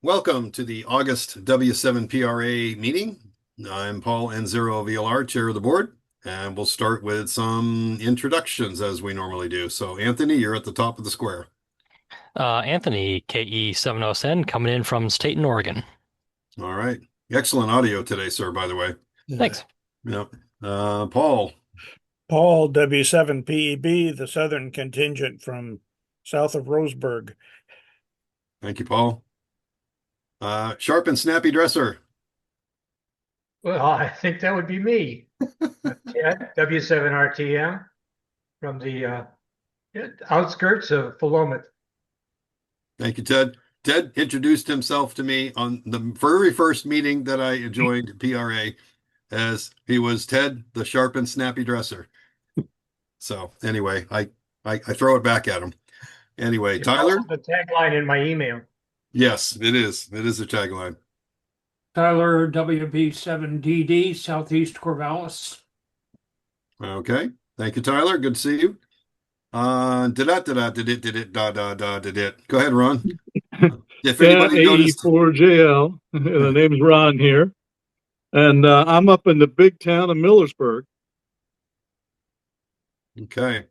Welcome to the August W7PRA meeting. I'm Paul N0 VLR, chair of the board, and we'll start with some introductions as we normally do. So, Anthony, you're at the top of the square. Anthony, KE70SN, coming in from Staten, Oregon. All right. Excellent audio today, sir, by the way. Thanks. Yep. Paul. Paul, W7PEB, the Southern contingent from south of Roseburg. Thank you, Paul. Sharp and snappy dresser. Well, I think that would be me. Ted, W7RTM from the outskirts of Philomath. Thank you, Ted. Ted introduced himself to me on the very first meeting that I joined PRA as he was Ted, the sharp and snappy dresser. So anyway, I throw it back at him. Anyway, It's Tyler. also the tagline in my email. Yes, it is. It is a tagline. Tyler, WB7DD, Southeast Corvallis. Okay. Thank you, Tyler. Good to see you. Did it. Go ahead, Ron. If anybody noticed, AE4JL. The name's Ron here. And I'm up in the big town of Millersburg. okay.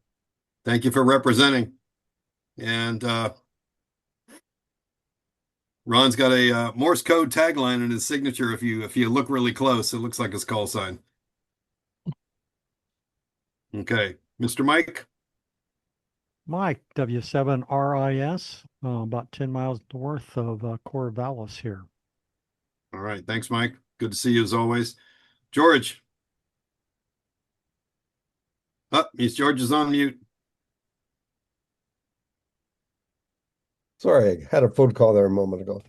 Thank you for representing. And Ron's got a Morse code tagline in his signature. If you look really close, it looks like his call sign. Okay, Mr. Mike. Mike, W7RIS, about 10 miles north of Corvallis here. All right, thanks, Mike. Good to see you as always. George. George is on mute. Sorry, I had a phone call there a moment ago.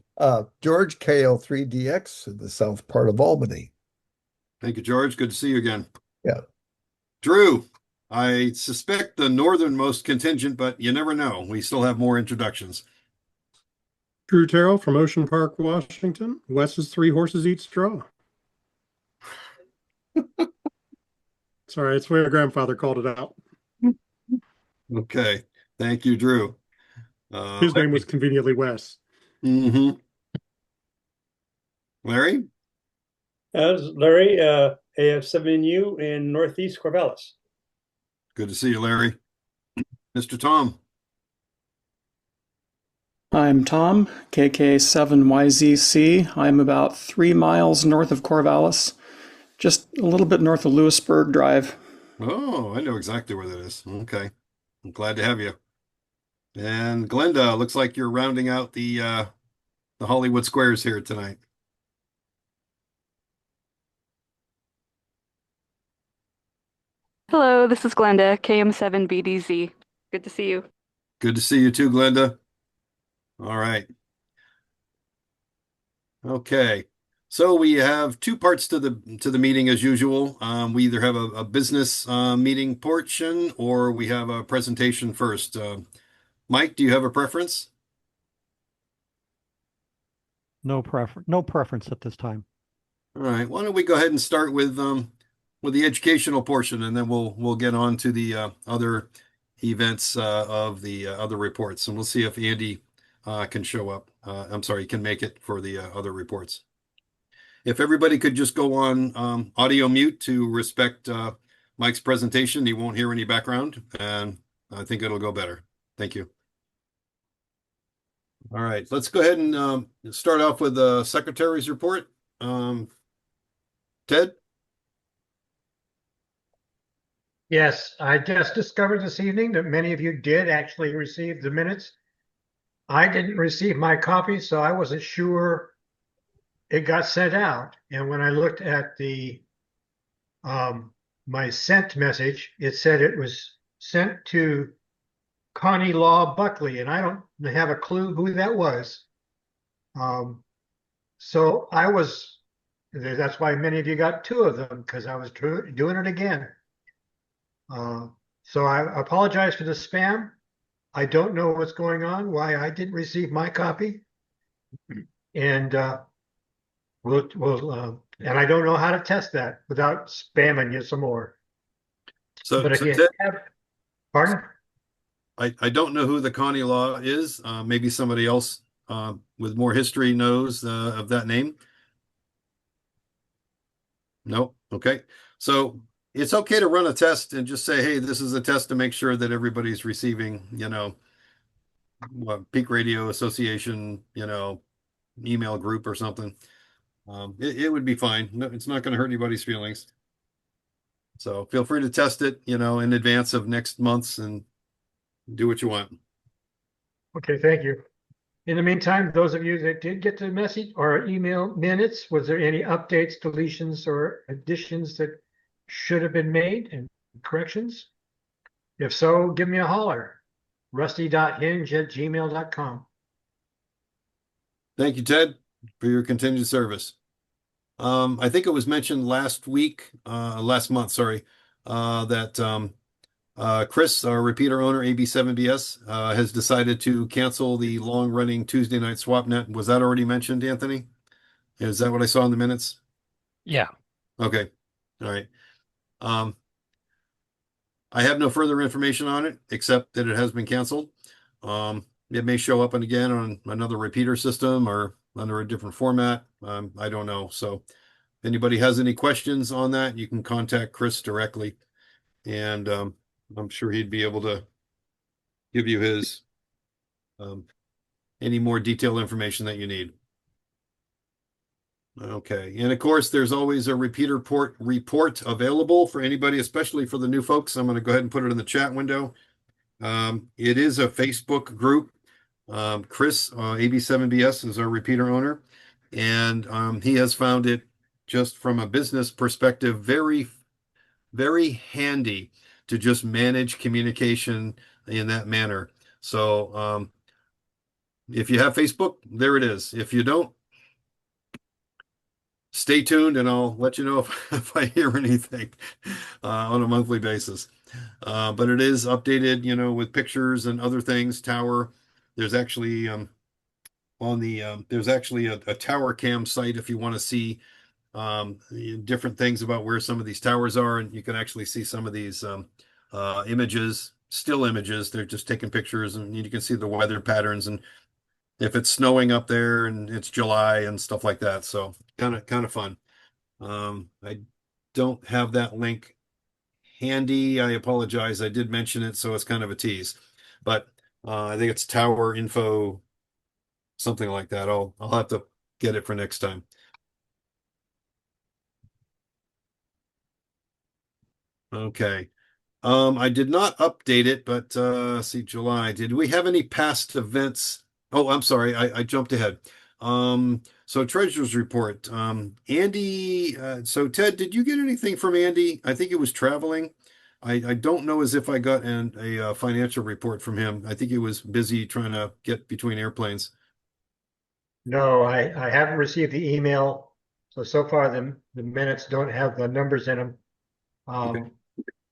George, KL3DX, the south part of Albany. Thank you, George. Good to see you again. Yeah. Drew, I suspect the northernmost contingent, but you never know. We still have more introductions. Drew Terrell from Ocean Park, Washington. Wes's Three Horses Eat Straw. Sorry, it's the way our grandfather called it out. Okay. Thank you, Drew. His name was conveniently Wes. Mm-hmm. Larry? Larry, AF7U in Northeast Corvallis. Good to see you, Larry. Mr. Tom? I'm Tom, KK7YZC. I'm about 3 miles north of Corvallis, just a little bit north of Lewisburg Drive. Oh, I know exactly where that is. Okay. I'm glad to have you. And Glenda, looks like you're rounding out the Hollywood Squares here tonight. Hello, this is Glenda, KM7BDZ. Good to see you. Good to see you too, Glenda. All right. Okay. So we have two parts to the meeting as usual. We either have a business meeting portion or we have a presentation first. Mike, do you have a preference? No preference at this time. All right. Why don't we go ahead and start with the educational portion, and then we'll get on to the other events of the other reports, and we'll see if Andy can show up. I'm sorry, can make it for the other reports. If everybody could just go on audio mute to respect Mike's presentation, he won't hear any background, and I think it'll go better. Thank you. All right, let's go ahead and start off with the secretary's report. Ted? Yes, I just discovered this evening that many of you did actually receive the minutes. I didn't receive my copy, so I wasn't sure it got sent out. And when I looked at the my sent message, it said it was sent to Connie Law Buckley, and I don't have a clue who that was. So that's why many of you got two of them, because I was doing it again. So I apologize for the spam. I don't know what's going on, why I didn't receive my copy. And and I don't know how to test that without spamming you some more. But if you have, pardon? I don't know who the Connie Law is. Maybe somebody else with more history knows of that name? No? Okay. So it's okay to run a test and just say, hey, this is a test to make sure that everybody's receiving, Peak Radio Association, email group or something. It would be fine. No, it's not going to hurt anybody's feelings. So feel free to test it, in advance of next month's and do what you want. Okay, thank you. In the meantime, those of you that did get the message or email minutes, was there any updates, deletions, or additions that should have been made and corrections? If so, give me a holler. rusty.hinge@gmail.com. Thank you, Ted, for your continued service. I think it was mentioned last month, sorry, that Chris, our repeater owner, AB7BS, has decided to cancel the long-running Tuesday night SwapNet. Was that already mentioned, Anthony? Is that what I saw in the minutes? Yeah. Okay. All right. I have no further information on it, except that it has been canceled. It may show up again on another repeater system or under a different format. I don't know. So if anybody has any questions on that, you can contact Chris directly. And I'm sure he'd be able to give you his any more detailed information that you need. Okay. And of course, there's always a repeater port report available for anybody, especially for the new folks. I'm going to go ahead and put it in the chat window. It is a Facebook group. Chris, AB7BS, is our repeater owner, and he has found it, just from a business perspective, very, very handy to just manage communication in that manner. So if you have Facebook, there it is. If you don't, stay tuned and I'll let you know if I hear anything on a monthly basis. But it is updated, with pictures and other things. Tower, there's actually there's actually a tower cam site if you want to see different things about where some of these towers are, and you can actually see some of these images, still images. They're just taking pictures, and you can see the weather patterns and if it's snowing up there and it's July and stuff like that. So kind of fun. I don't have that link handy. I apologize. I did mention it, so it's kind of a tease, but I think it's tower info, something like that. I'll have to get it for next time. Okay. I did not update it, but see, July. Did we have any past events? Oh, I'm sorry. I jumped ahead. So treasurer's report. Andy, so Ted, did you get anything from Andy? I think he was traveling. I don't know as if I got a financial report from him. I think he was busy trying to get between airplanes. No, I haven't received the email. So far the minutes don't have the numbers in them. Okay.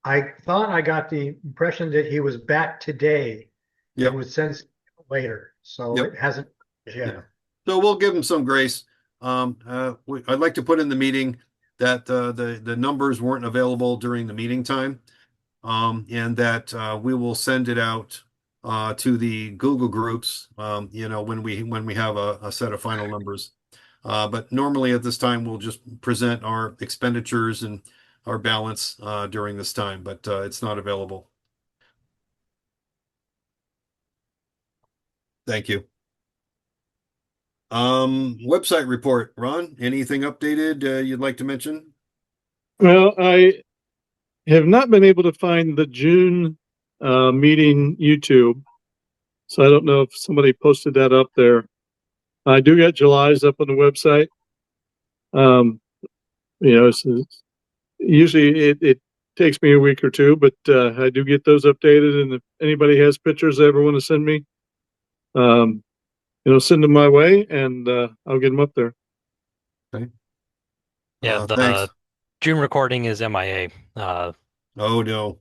I thought I got the impression that he was back today. Yep. It was sent later, so Yep. it hasn't yet. Yeah. So we'll give him some grace. I'd like to put in the meeting that the numbers weren't available during the meeting time, and that we will send it out to the Google groups, when we have a set of final numbers. But normally at this time, we'll just present our expenditures and our balance during this time, but it's not available. Thank you. Website report, Ron, anything updated you'd like to mention? Well, I have not been able to find the June meeting YouTube, so I don't know if somebody posted that up there. I do get July's up on the website. Usually it takes me a week or two, but I do get those updated. And if anybody has pictures they ever want to send me, send them my way, and I'll get them up there. Okay. Yeah, the thanks. June recording is MIA. Oh no.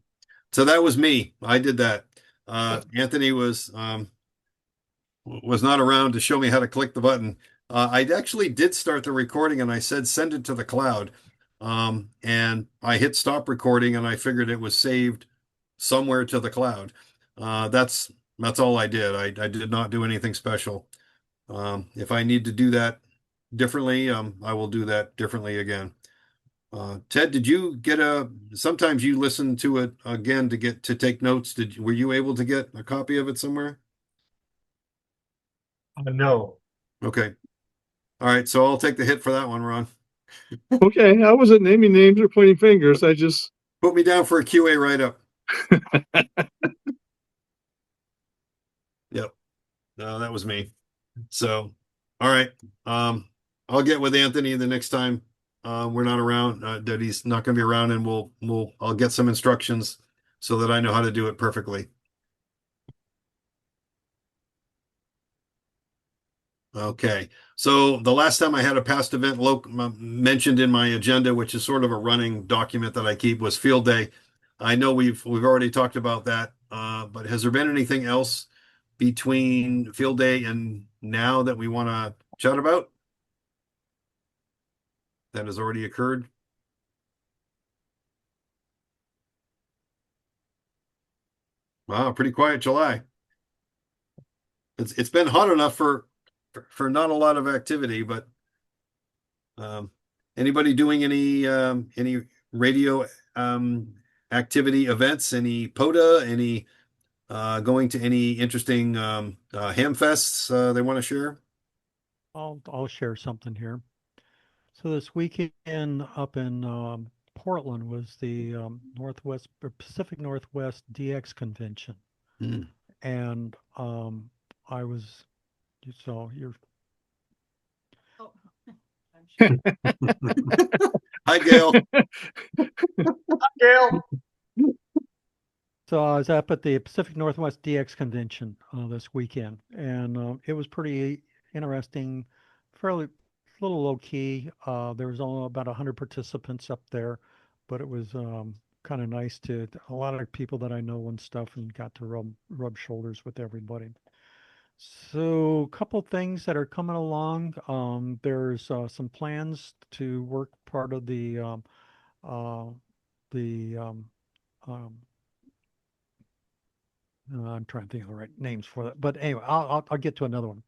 So that was me. I did that. Anthony was not around to show me how to click the button. I actually did start the recording and I said send it to the cloud. And I hit stop recording and I figured it was saved somewhere to the cloud. That's all I did. I did not do anything special. If I need to do that differently, I will do that differently again. Ted, did you get sometimes you listen to it again to take notes. Were you able to get a copy of it somewhere? No. Okay. All right. So I'll take the hit for that one, Ron. Okay, I wasn't naming names or pointing fingers. I just put me down for a QA write-up. Yep. No, that was me. So, all right. I'll get with Anthony the next time we're not around, that he's not going to be around, and I'll get some instructions so that I know how to do it perfectly. Okay. So the last time I had a past event mentioned in my agenda, which is sort of a running document that I keep, was Field Day. I know we've already talked about that, but has there been anything else between Field Day and now that we want to chat about that has already occurred? Wow, pretty quiet July. It's been hot enough for not a lot of activity, but anybody doing any radio activity events, any POTA, any going to any interesting ham fests they want to share? I'll share something here. So this weekend up in Portland was the Northwest or Pacific Northwest DX convention, and I was you're. Hi, Gail. Hi, Gail. So I was up at the Pacific Northwest DX convention this weekend, and it was pretty interesting, fairly little low key. There was only about 100 participants up there, but it was kind of nice to a lot of people that I know and stuff, and got to rub shoulders with everybody. So a couple things that are coming along. There's some plans to work part of the I'm trying to think of the right names for that, but anyway, I'll get to another one.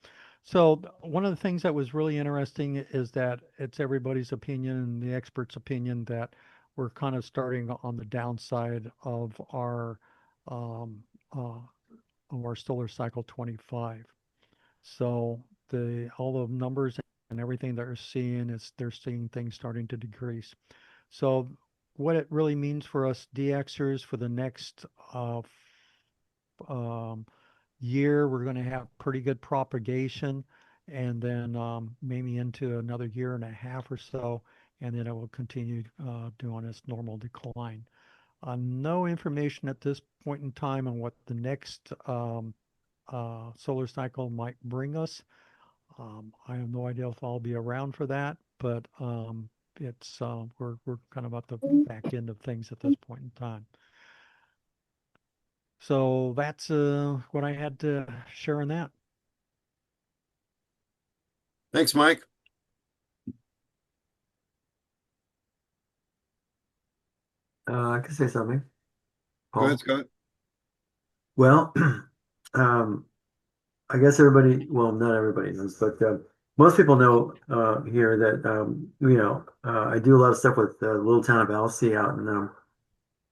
So one of the things that was really interesting is that it's everybody's opinion and the expert's opinion that we're kind of starting on the downside of our solar cycle 25. So all the numbers and everything that they're seeing is they're seeing things starting to decrease. So what it really means for us DXers for the next year, we're going to have pretty good propagation, and then maybe into another year and a half or so, and then it will continue doing its normal decline. No information at this point in time on what the next solar cycle might bring us. I have no idea if I'll be around for that, but it's we're kind of at the back end of things at this point in time. So that's what I had to share on that. Thanks, Mike. I can say something. Go ahead, Scott. Well, I guess everybody, well, not everybody knows, but most people know here that, I do a lot of stuff with the little town of Alsea out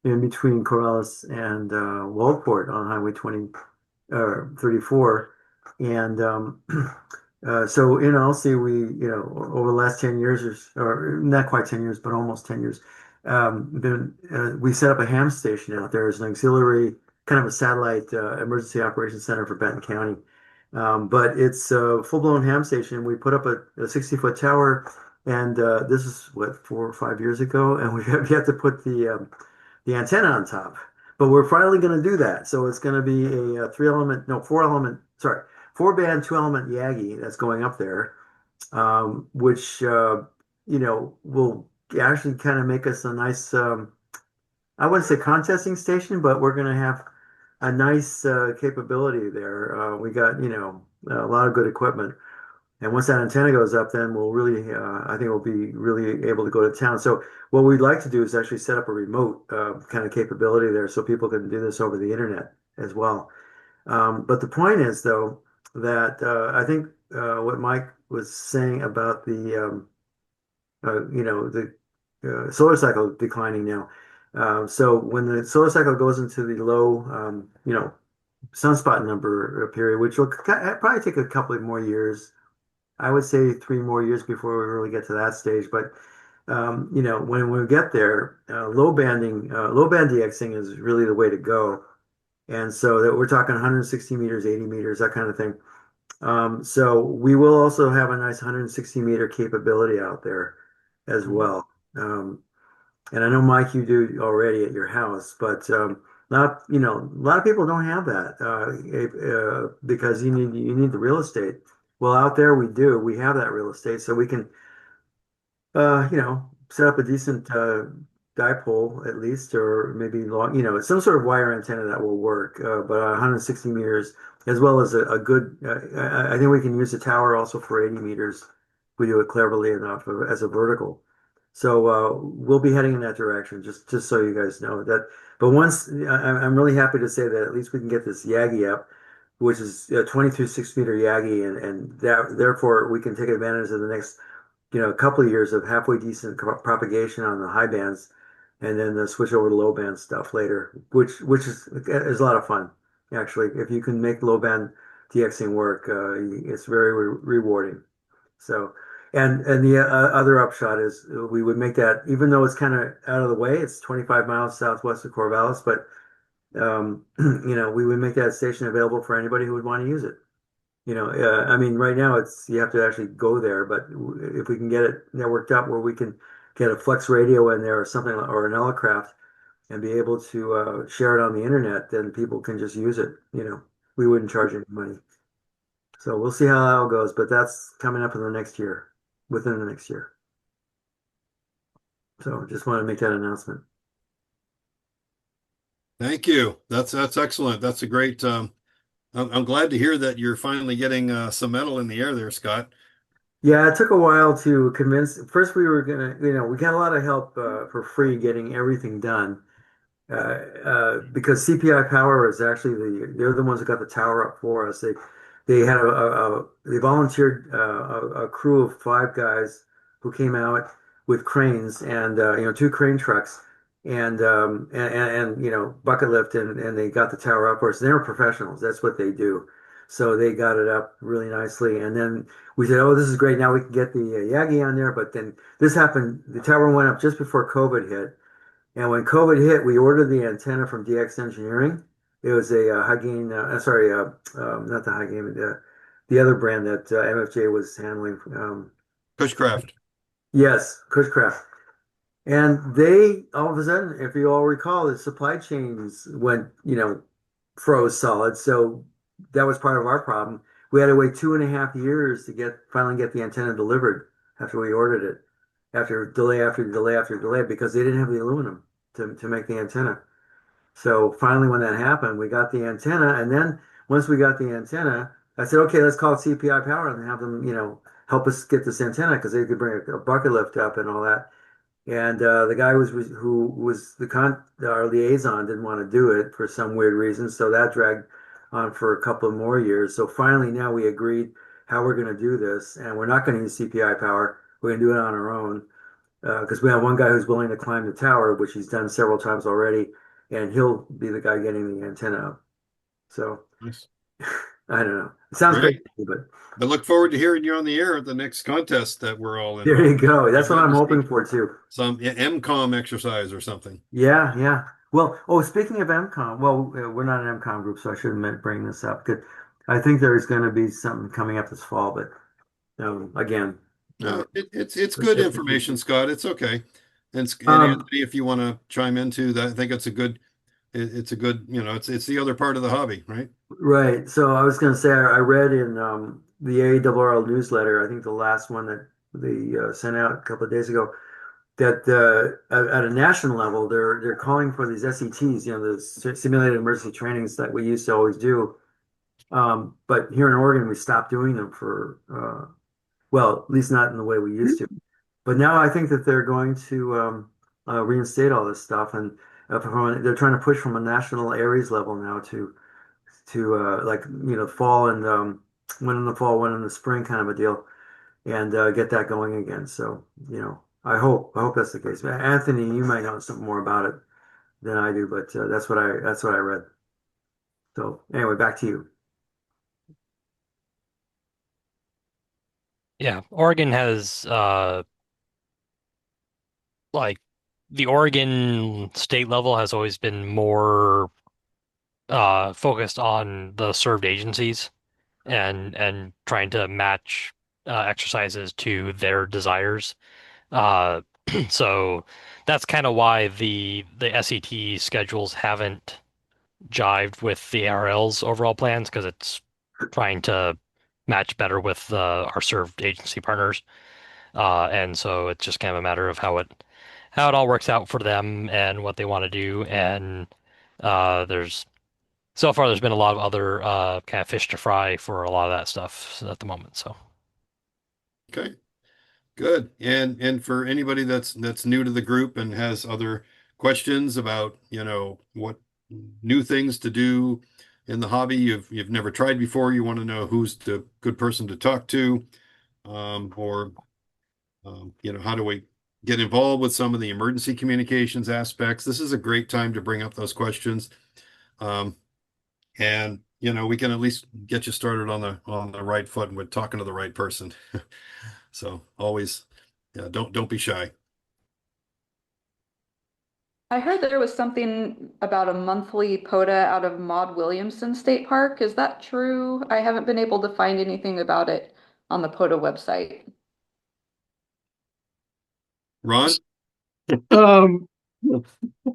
in between Corvallis and Waldport on Highway 34. And so in Alsea, we, over the last 10 years or not quite 10 years, but almost 10 years, we set up a ham station out there as an auxiliary, kind of a satellite emergency operations center for Benton County. But it's a full-blown ham station. We put up a 60-foot tower, and this is what, 4 or 5 years ago, and we have to put the antenna on top. But we're finally going to do that. So it's going to be a 4-band, 2-element Yagi that's going up there, which will actually kind of make us a nice, I wouldn't say contesting station, but we're going to have a nice capability there. We got, a lot of good equipment. And once that antenna goes up, then we'll really, I think we'll be really able to go to town. So what we'd like to do is actually set up a remote kind of capability there so people can do this over the internet as well. But the point is, though, that I think what Mike was saying about the solar cycle declining now. So when the solar cycle goes into the low, sunspot number period, which will probably take a couple of more years. I would say 3 more years before we really get to that stage. But when we get there, low band DXing is really the way to go. And so that we're talking 160 meters, 80 meters, that kind of thing. So we will also have a nice 160 meter capability out there as well. And I know, Mike, you do already at your house, but a lot of people don't have that because you need the real estate. Well, out there we do. We have that real estate, so we can set up a decent dipole at least, or maybe some sort of wire antenna that will work. But 160 meters, as well as a good. I think we can use the tower also for 80 meters if we do it cleverly enough as a vertical. So we'll be heading in that direction, just so you guys know that. But I'm really happy to say that at least we can get this Yagi up, which is a 22 6-meter Yagi, and therefore we can take advantage of the next couple of years of halfway decent propagation on the high bands, and then switch over to low band stuff later, which is a lot of fun actually. If you can make low band DXing work, it's very rewarding. So. And the other upshot is we would make that, even though it's kind of out of the way, it's 25 miles southwest of Corvallis, but we would make that station available for anybody who would want to use it. I mean, right now you have to actually go there, but if we can get it networked up where we can get a flex radio in there or something, or an Elecraft, and be able to share it on the internet, then people can just use it. We wouldn't charge any money. So we'll see how that all goes, but that's coming up in the next year. Within the next year. So just want to make that announcement. Thank you. That's excellent. That's a great. I'm glad to hear that you're finally getting some metal in the air there, Scott. Yeah, it took a while to convince. First, we were gonna, we got a lot of help for free getting everything done because CPI Power is actually they're the ones that got the tower up for us. They had they volunteered a crew of 5 guys who came out with cranes and 2 crane trucks and bucket lift, and they got the tower up for us. They were professionals. That's what they do. So they got it up really nicely. And then we said, oh, this is great. Now we can get the Yagi on there. But then this happened. The tower went up just before COVID hit. And when COVID hit, we ordered the antenna from DX Engineering. It was a high gain, not the high gain, the other brand that MFJ was handling. Cushcraft. Yes, Cushcraft. And they, all of a sudden, if you all recall, the supply chains went, froze solid. So that was part of our problem. We had to wait 2.5 years to finally get the antenna delivered after we ordered it, after delay after delay after delay, because they didn't have the aluminum to make the antenna. So finally, when that happened, we got the antenna. And then once we got the antenna, I said, okay, let's call CPI Power and have them, help us get this antenna, because they could bring a bucket lift up and all that. And the guy who was our liaison didn't want to do it for some weird reason. So that dragged on for a couple of more years. So finally, now we agreed how we're going to do this. And we're not going to use CPI Power. We're going to do it on our own, because we have one guy who's willing to climb the tower, which he's done several times already. And he'll be the guy getting the antenna up. So nice. I don't know. It sounds great, but I look forward to hearing you on the air at the next contest that we're all in. There you go. That's what I'm hoping for too. Some MCOM exercise or something. Yeah. Well, speaking of MCOM, we're not an MCOM group, so I shouldn't bring this up. Good. I think there's going to be something coming up this fall, but again, no, it's good information, Scott. It's okay. And Anthony, if you want to chime into that, I think it's a good, it's the other part of the hobby, right? Right. So I was going to say, I read in the ARRL newsletter, I think the last one that they sent out a couple of days ago, that at a national level, they're calling for these SETs, the simulated emergency trainings that we used to always do. But here in Oregon, we stopped doing them for, at least not in the way we used to. But now I think that they're going to reinstate all this stuff, and they're trying to push from a national ARES level now to fall and one in the fall, one in the spring, kind of a deal, and get that going again. So, I hope that's the case. Anthony, you might know something more about it than I do, but that's what I read. So anyway, back to you. Yeah, Oregon has like the Oregon state level has always been more focused on the served agencies and trying to match exercises to their desires. Uh, so that's kind of why the SET schedules haven't jived with the ARL's overall plans because it's trying to match better with our served agency partners. And so it's just kind of a matter of how it all works out for them and what they want to do. And there's so far there's been a lot of other kind of fish to fry for a lot of that stuff at the moment. So Okay, good. And for anybody that's new to the group and has other questions about, what new things to do in the hobby you've never tried before, you want to know who's the good person to talk to, or how do we get involved with some of the emergency communications aspects? This is a great time to bring up those questions. And we can at least get you started on the right foot with talking to the right person. So always, don't be shy. I heard there was something about a monthly POTA out of Maud Williamson State Park. Is that true? I haven't been able to find anything about it on the POTA website. Ron?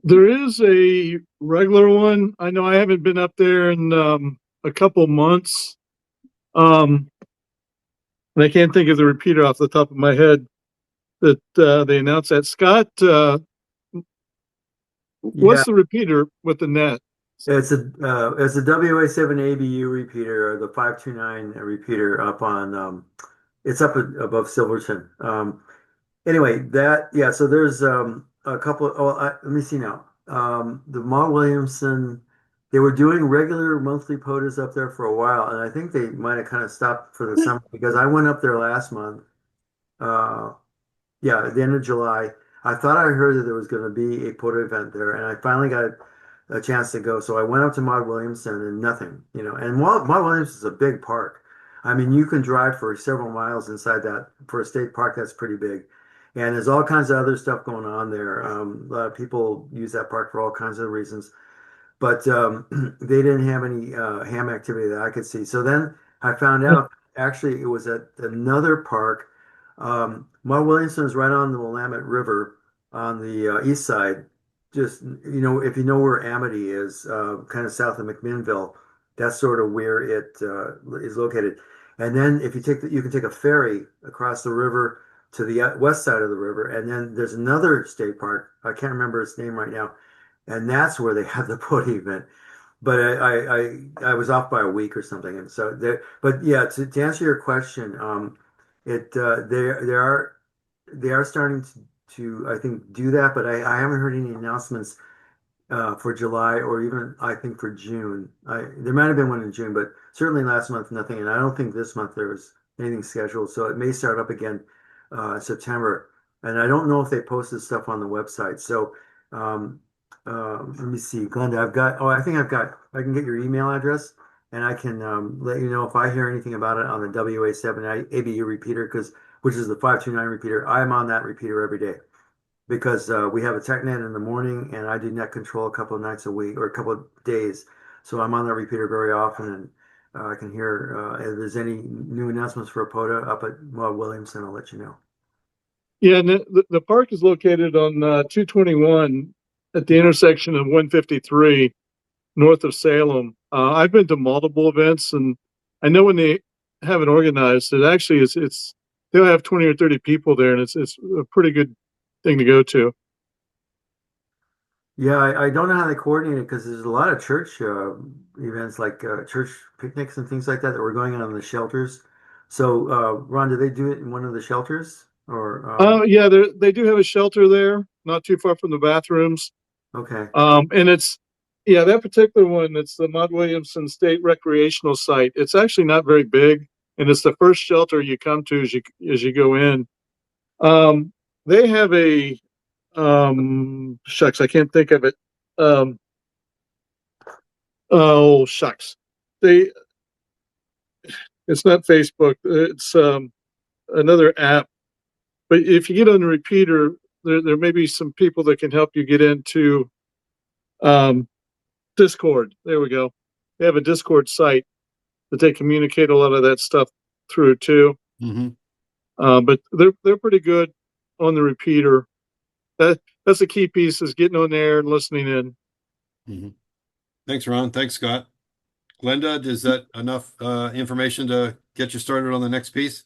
There is a regular one. I know I haven't been up there in a couple months. And I can't think of the repeater off the top of my head that they announced that. Scott, what's the repeater with the net? It's a WA7 ABU repeater, or the 529 repeater up on it's up above Silverton. Anyway, so there's a couple. Let me see now. The Maud Williamson, they were doing regular monthly POTAs up there for a while, and I think they might have kind of stopped for the summer because I went up there last month. At the end of July. I thought I heard that there was going to be a POTA event there, and I finally got a chance to go. So I went up to Maud Williamson and nothing, And Maud Williamson is a big park. I mean, you can drive for several miles inside that for a state park. That's pretty big. And there's all kinds of other stuff going on there. A lot of people use that park for all kinds of reasons, but they didn't have any ham activity that I could see. So then I found out actually it was at another park. Maud Williamson is right on the Willamette River on the east side. Just, if you know where Amity is, kind of south of McMinnville, that's sort of where it is located. And then if you can take a ferry across the river to the west side of the river, and then there's another state park. I can't remember its name right now, and that's where they have the POTA event. But I was off by a week or something, and so there. But yeah, to answer your question, they are starting to I think do that, but I haven't heard any announcements for July or even I think for June. There might have been one in June, but certainly last month nothing, and I don't think this month there was anything scheduled. So it may start up again in September, and I don't know if they posted stuff on the website. So let me see, Glenda. I can get your email address. And I can let you know if I hear anything about it on the WA7 ABU repeater, which is the 529 repeater. I'm on that repeater every day because we have a TechNet in the morning, and I do net control a couple of nights a week or a couple of days. So I'm on that repeater very often, and I can hear if there's any new announcements for a POTA up at Maud Williamson. I'll let you know. Yeah, and the park is located on 221 at the intersection of 153 north of Salem. I've been to multiple events, and I know when they have it organized, it actually they'll have 20 or 30 people there, and it's a pretty good thing to go to. Yeah, I don't know how they coordinate it because there's a lot of church events like church picnics and things like that were going on in the shelters. So, Ron, do they do it in one of the shelters or? Yeah, they do have a shelter there, not too far from the bathrooms. Okay. And it's Yeah, that particular one, it's the Maud Williamson State Recreational Site. It's actually not very big, and it's the first shelter you come to as you go in. They have a shucks, I can't think of it. Oh shucks, they it's not Facebook. It's another app. But if you get on the repeater, there may be some people that can help you get into Discord. There we go. They have a Discord site that they communicate a lot of that stuff through too. But they're pretty good on the repeater. That's the key piece, is getting on there and listening in. Thanks, Ron. Thanks, Scott. Glenda, is that enough information to get you started on the next piece?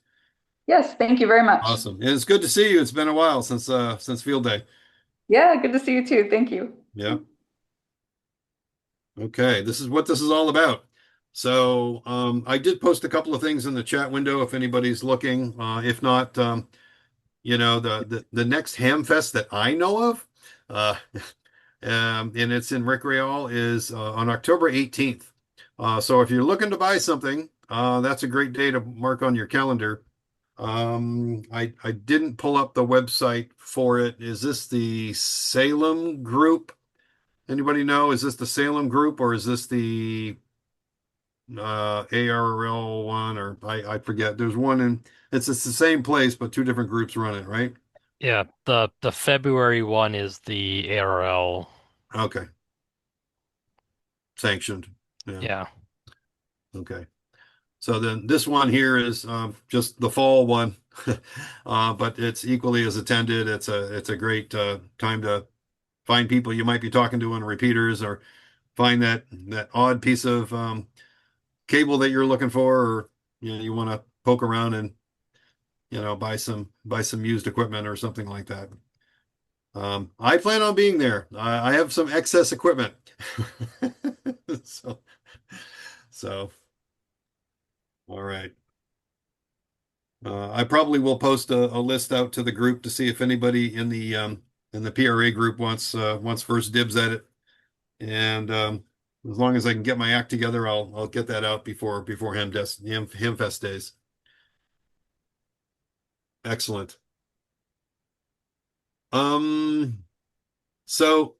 Yes, thank you very much. Awesome. And it's good to see you. It's been a while since field day. Yeah, good to see you too. Thank you. Yeah. Okay, this is what this is all about. So I did post a couple of things in the chat window if anybody's looking. If not, you know, the next Hamfest that I know of, and it's in Rick Real, is on October 18th. So if you're looking to buy something, that's a great day to mark on your calendar. I didn't pull up the website for it. Is this the Salem group? Anybody know? Is this the Salem group, or is this the ARL one, or I forget. There's one in it's the same place, but two different groups run it, right? Yeah, the February one is the ARL. Okay. Sanctioned. Yeah. Okay. So then this one here is just the fall one, but it's equally as attended. It's a great time to find people you might be talking to on repeaters, or find that odd piece of cable that you're looking for, or you want to poke around and buy some used equipment or something like that. I plan on being there. I have some excess equipment. so all right. I probably will post a list out to the group to see if anybody in the PRA group wants first dibs at it. And as long as I can get my act together, I'll get that out before Hamfest days. Excellent. So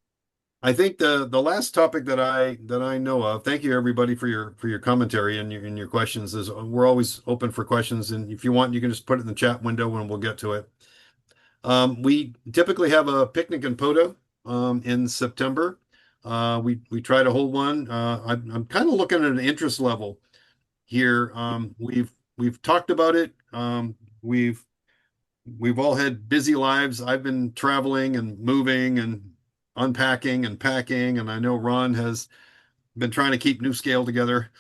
I think the last topic that I know of, thank you everybody for your commentary and your questions, is we're always open for questions, and if you want, you can just put it in the chat window and we'll get to it. We typically have a picnic in POTA in September. We try to hold one. I'm kind of looking at an interest level here. We've talked about it. We've all had busy lives. I've been traveling and moving and unpacking and packing, and I know Ron has been trying to keep New Scale together.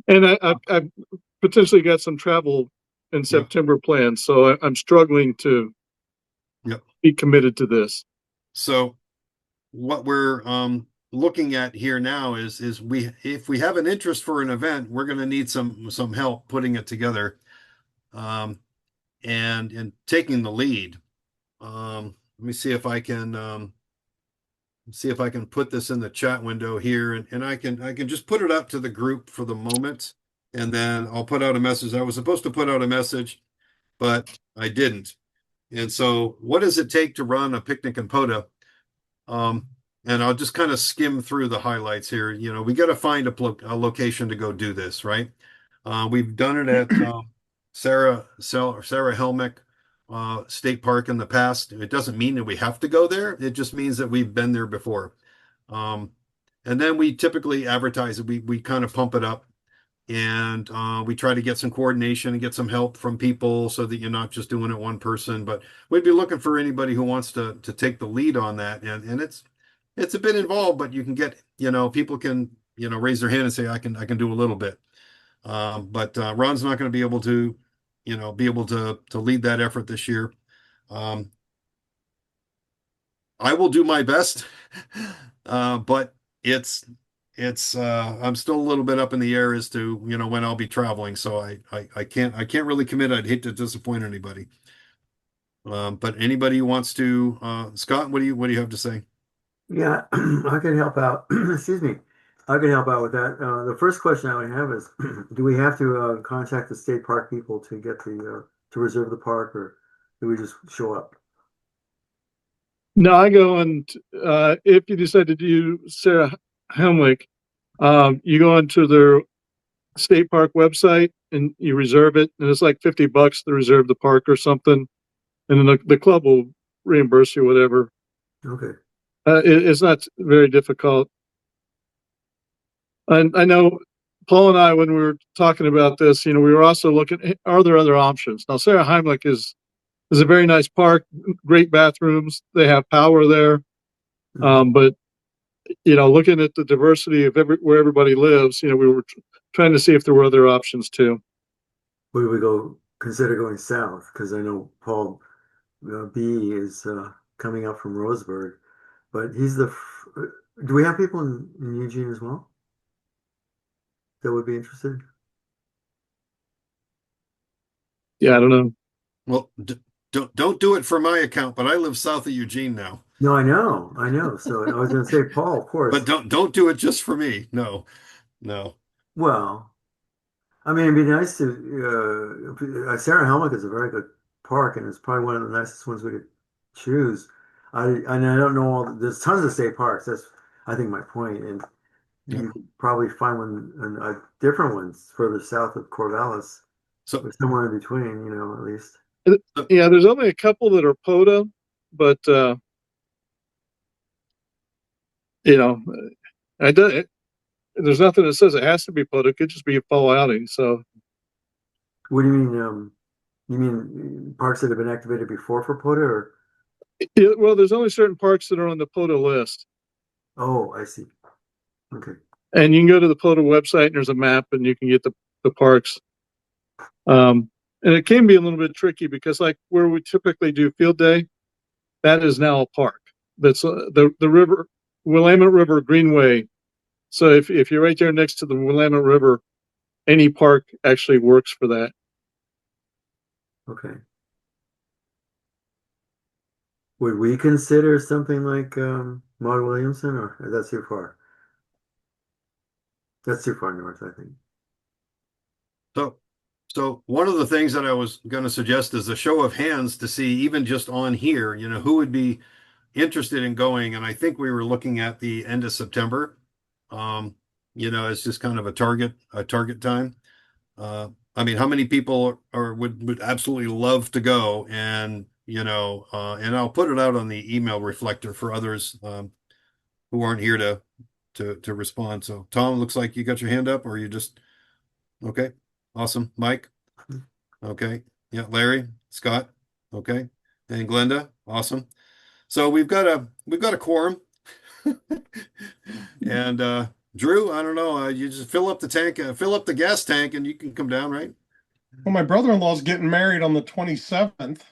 And I've potentially got some travel in September planned, so I'm struggling to be committed to this. So what we're looking at here now is if we have an interest for an event, we're going to need some help putting it together, and taking the lead. Let me see if I can put this in the chat window here, and I can just put it up to the group for the moment, and then I'll put out a message. I was supposed to put out a message, but I didn't. And so what does it take to run a picnic in POTA? And I'll just kind of skim through the highlights here. We got to find a location to go do this, right? We've done it at Sarah Helmick State Park in the past. It doesn't mean that we have to go there. It just means that we've been there before. And then we typically advertise it. We kind of pump it up, and we try to get some coordination and get some help from people so that you're not just doing it one person. But we'd be looking for anybody who wants to take the lead on that. And it's a bit involved, but you can get, people can, raise their hand and say, I can do a little bit. But Ron's not going to be able to lead that effort this year. I will do my best, but it's I'm still a little bit up in the air as to when I'll be traveling, so I can't really commit. I'd hate to disappoint anybody. But anybody who wants to, Scott, what do you have to say? Yeah, I can help out. Excuse me. I can help out with that. The first question I would have is, do we have to contact the state park people to get to reserve the park, or do we just show up? No, I go and if you decide to do Sarah Helmwick, you go onto their state park website and you reserve it, and it's like $50 to reserve the park or something, and then the club will reimburse you whatever. Okay. It's not very difficult. And I know Paul and I, when we were talking about this, we were also looking, are there other options? Now, Sarah Heimlich is a very nice park, great bathrooms. They have power there. But, looking at the diversity of where everybody lives, we were trying to see if there were other options too. Would we consider going south? Because I know Paul B is coming up from Roseburg, but do we have people in Eugene as well that would be interested? Yeah, I don't know. Well, don't do it for my account, but I live south of Eugene now. No, I know. So I was going to say Paul, of course. But don't do it just for me. No. Well, I mean, it'd be nice to. Sarah Helmich is a very good park, and it's probably one of the nicest ones we could choose. I don't know there's tons of state parks. That's, I think, my point. And you could probably find a different ones further south of Corvallis. So somewhere in between, at least. Yeah, there's only a couple that are POTA, but there's nothing that says it has to be POTA. It could just be a fall outing. So, what do you mean? You mean parks that have been activated before for POTA, or? Yeah, well, there's only certain parks that are on the POTA list. Oh, I see. Okay. And you can go to the POTA website, and there's a map, and you can get the parks. And it can be a little bit tricky because, like where we typically do field day, that is now a park. That's the river, Willamette River Greenway. So if you're right there next to the Willamette River, any park actually works for that. Okay. Would we consider something like Maud Williamson, or that's too far? That's too far north, I think. So one of the things that I was going to suggest is a show of hands to see, even just on here, who would be interested in going. And I think we were looking at the end of September. It's just kind of a target time. I mean, how many people would absolutely love to go? And and I'll put it out on the email reflector for others who aren't here to respond. So Tom, looks like you got your hand up, or you just okay. Awesome. Mike. Okay. Yeah. Larry, Scott. Okay. And Glenda. Awesome. So we've got a quorum. And Drew, I don't know. You just fill up the tank, fill up the gas tank, and you can come down, right? Well, my brother-in-law's getting married on the 27th,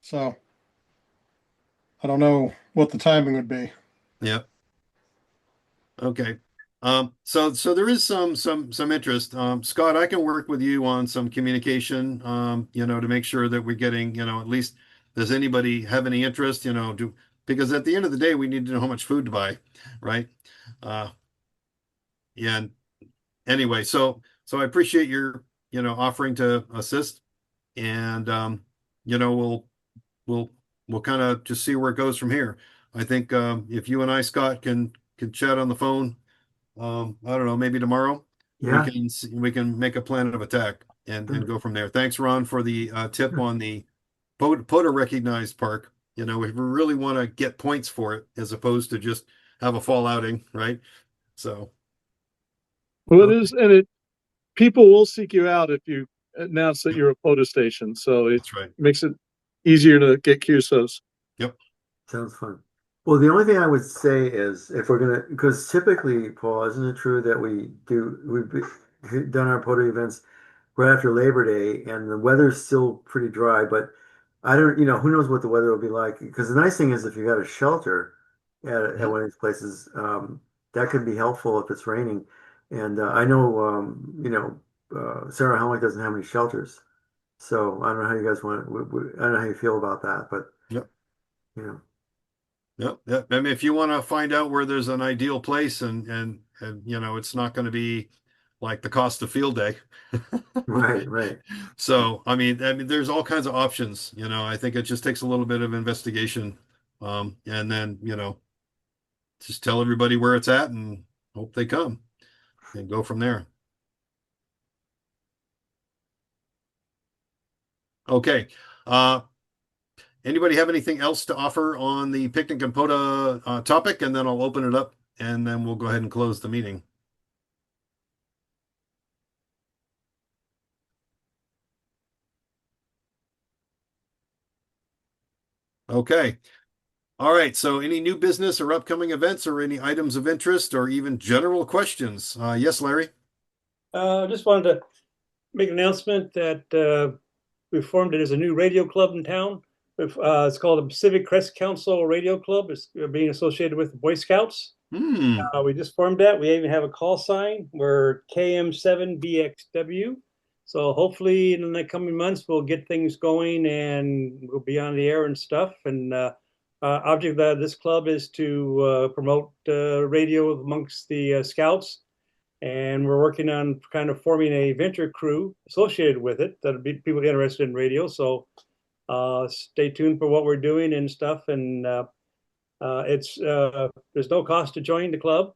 so I don't know what the timing would be. Yeah. Okay. So there is some interest. Scott, I can work with you on some communication, to make sure that we're getting, at least, does anybody have any interest, because at the end of the day, we need to know how much food to buy, right? And anyway, so I appreciate your, offering to assist, and, we'll kind of just see where it goes from here. I think, if you and I, Scott, can chat on the phone, I don't know, maybe tomorrow. Yeah. We can make a plan of attack and go from there. Thanks, Ron, for the tip on the POTA recognized park. If we really want to get points for it, as opposed to just have a fall outing, right? So, well, it is, and people will seek you out if you announce that you're a POTA station. So that's right. Makes it easier to get QSOs. Yep. Sounds fun. Well, the only thing I would say is, if we're gonna, because typically, Paul, isn't it true that we've done our POTA events right after Labor Day, and the weather's still pretty dry, but I don't, who knows what the weather will be like? Because the nice thing is, if you got a shelter at one of these places, that could be helpful if it's raining. And I know, Sarah Helmich doesn't have any shelters, so I don't know how you guys want. I don't know how you feel about that, but yep. Yep, yep. I mean, if you want to find out where there's an ideal place and it's not going to be like the cost of field day. Right, right. So, I mean, there's all kinds of options, I think it just takes a little bit of investigation. And then, just tell everybody where it's at and hope they come and go from there. Okay. Anybody have anything else to offer on the picnic and POTA topic? And then I'll open it up and then we'll go ahead and close the meeting. Okay. All right. So any new business or upcoming events or any items of interest or even general questions? Yes, Larry. Just wanted to make an announcement that we formed it as a new radio club in town. It's called the Pacific Crest Council Radio Club. It's being associated with the Boy Scouts. We just formed that. We even have a call sign. We're KM7BXW. So hopefully in the coming months, we'll get things going and we'll be on the air and stuff. And object of this club is to promote radio amongst the Scouts. And we're working on kind of forming a venture crew associated with it. That'll be people interested in radio. So stay tuned for what we're doing and stuff. And there's no cost to join the club.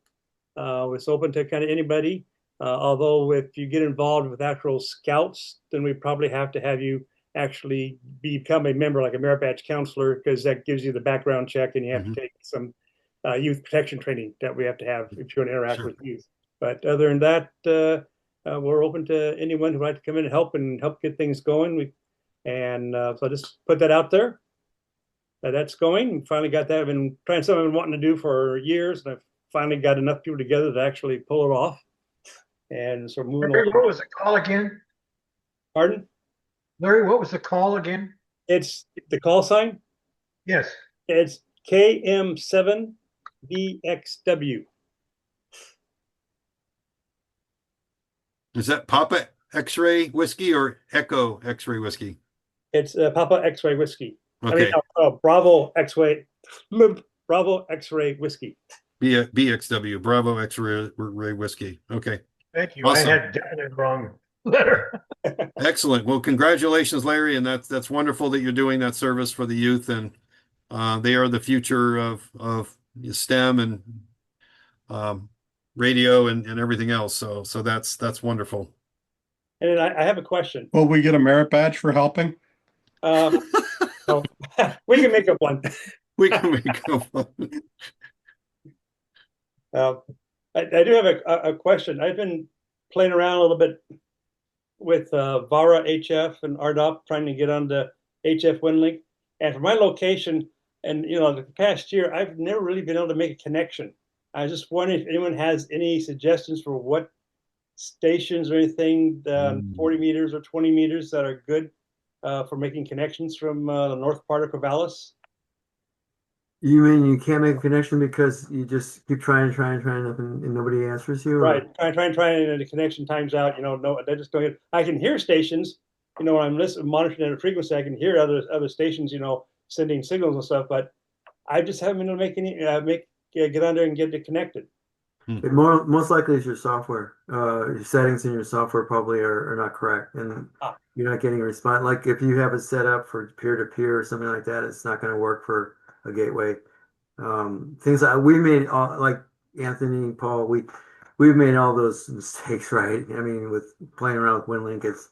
It's open to kind of anybody. Although if you get involved with actual Scouts, then we probably have to have you actually become a member, like a merit badge counselor, because that gives you the background check, and you have to take some youth protection training that we have to have if you want to interact with youth. But other than that, we're open to anyone who'd like to come in and help get things going. So I just put that out there. That's going. We finally got that. I've been trying something I've been wanting to do for years, and I've finally got enough people together to actually pull it off. And so moving Larry, along. what was the call again? Pardon? Larry, what was the call again? It's the call sign? Yes. It's KM7BXW. Is that Papa X-ray whiskey or Echo X-ray whiskey? It's Papa X-ray whiskey. Okay. Bravo X-ray. Bravo X-ray whiskey. BXW, Bravo X-ray whiskey. Okay. Thank you. Awesome. I had definitely wrong letter. Excellent. Well, congratulations, Larry, and that's wonderful that you're doing that service for the youth, and they are the future of STEM and radio and everything else. So that's wonderful. And I have a question. Will we get a merit badge for helping? We can make up one. We can make up one. I do have a question. I've been playing around a little bit with VARA HF and RDOF, trying to get onto HF WinLink. And for my location, and the past year, I've never really been able to make a connection. I was just wondering if anyone has any suggestions for what stations or anything, 40 meters or 20 meters, that are good for making connections from the north part of Corvallis. You mean you can't make a connection because you just keep trying and nobody answers you? Right. Trying, and the connection times out. No, they just don't get. I can hear stations. When I'm monitoring at a frequency, I can hear other stations. Sending signals and stuff. But I just haven't been able to make any get on there and get it connected. It most likely is your software. Your settings in your software probably are not correct, and you're not getting a response. Like if you have it set up for peer-to-peer or something like that, it's not going to work for a gateway. Things like we made, like Anthony, Paul, we've made all those mistakes, right? I mean, with playing around with WinLink, it's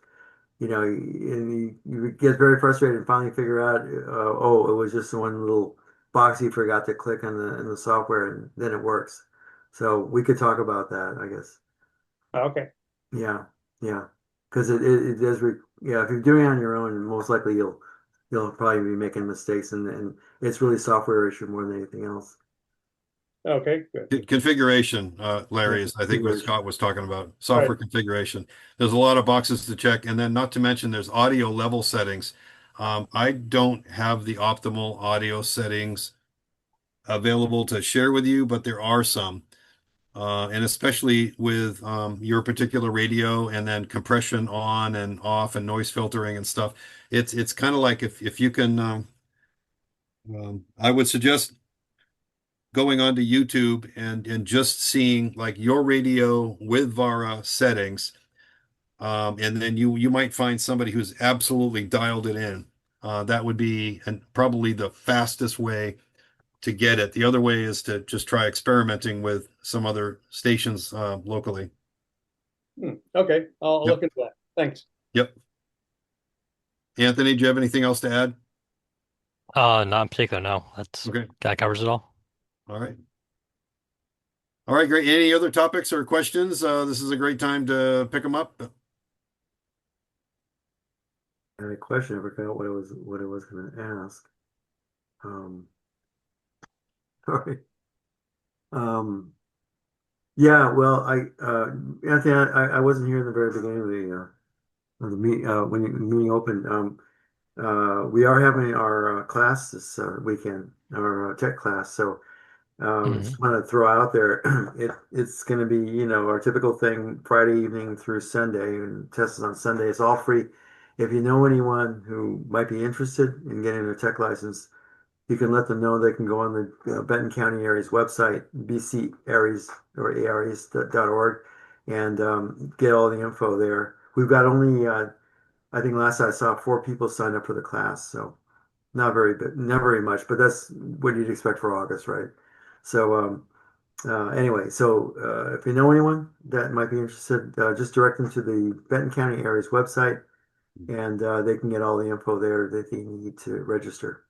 and you get very frustrated and finally figure out, it was just one little box you forgot to click on in the software, and then it works. So we could talk about that, I guess. Okay. Yeah, because it does. If you're doing it on your own, most likely you'll probably be making mistakes, and it's really software issue more than anything else. Okay, good. Configuration, Larry, is I think what Scott was talking about. Software configuration. There's a lot of boxes to check, and then not to mention there's audio level settings. I don't have the optimal audio settings available to share with you, but there are some. And especially with your particular radio, and then compression on and off and noise filtering and stuff. It's kind of like if you can, I would suggest going onto YouTube and just seeing like your radio with VARA settings. And then you might find somebody who's absolutely dialed it in. That would be probably the fastest way to get it. The other way is to just try experimenting with some other stations locally. Okay, I'll Yep. look into that. Thanks. Yep. Anthony, do you have anything else to add? Not in particular, no. Okay. That covers it all. All right. All right, great. Any other topics or questions? This is a great time to pick them up. I had a question. I forgot what I was going to ask. Sorry. Yeah, well, Anthony, I wasn't here in the very beginning of the meet when the meeting opened. We are having our class this weekend, our tech class. So just want to throw out there, it's going to be, you know, our typical thing, Friday evening through Sunday, and test is on Sunday. It's all free. If you know anyone who might be interested in getting a tech license, you can let them know. They can go on the Benton County Areas website, bcareas or areas.org, and get all the info there. We've got only, I think last I saw, 4 people signed up for the class, so not very much, but that's what you'd expect for August, right? So anyway, so if you know anyone that might be interested, just direct them to the Benton County Areas website, and they can get all the info there that they need to register.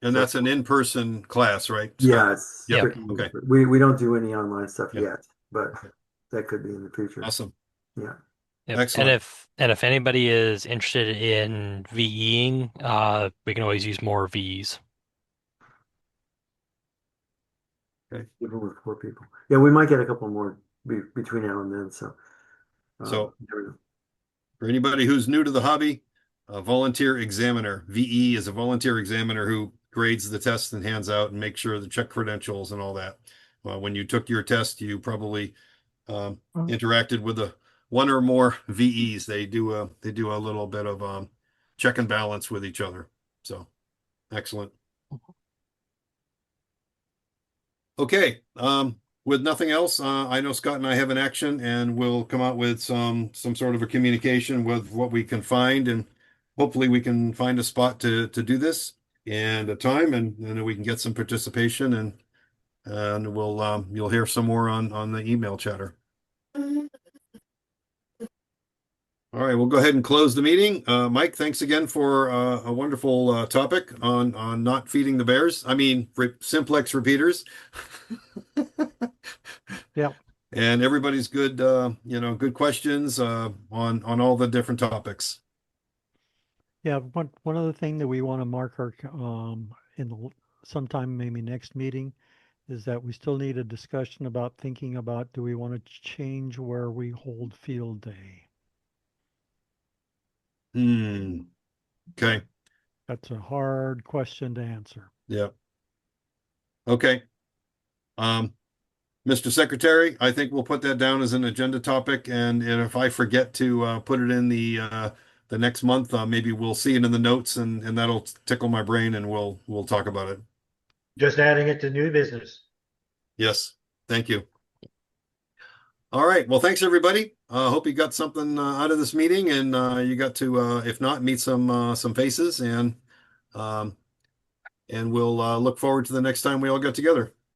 And that's an in-person class, right? Yeah, it's yeah. strictly- Okay. We don't do any online stuff Yep. yet, but that could be in the future. Awesome. Yeah. Yep. Excellent. And if anybody is interested in VEing, we can always use more VEs. Okay. Even with 4 people. Yeah, we might get a couple more between now and then. So, So never know. for anybody who's new to the hobby, a volunteer examiner, VE is a volunteer examiner who grades the tests and hands out and makes sure the check credentials and all that. When you took your test, you probably interacted with one or more VEs. They do a little bit of check and balance with each other. So excellent. Okay. With nothing else, I know Scott and I have an action, and we'll come out with some sort of a communication with what we can find, and hopefully we can find a spot to do this and a time, and then we can get some participation, and we'll you'll hear some more on the email chatter. All right, we'll go ahead and close the meeting. Mike, thanks again for a wonderful topic on not feeding the bears. I mean, simplex repeaters. Yeah. And everybody's good, good questions on all the different topics. Yeah, one other thing that we want to mark our sometime maybe next meeting is that we still need a discussion about thinking about, do we want to change where we hold field day? Okay. That's a hard question to answer. Yeah. Okay. Mr. Secretary, I think we'll put that down as an agenda topic, and if I forget to put it in the next month, maybe we'll see it in the notes, and that'll tickle my brain, and we'll talk about it. Just adding it to new business. Yes. Thank you. All right. Well, thanks everybody. Hope you got something out of this meeting, and you got to, if not, meet some faces, and we'll look forward to the next time we all get together.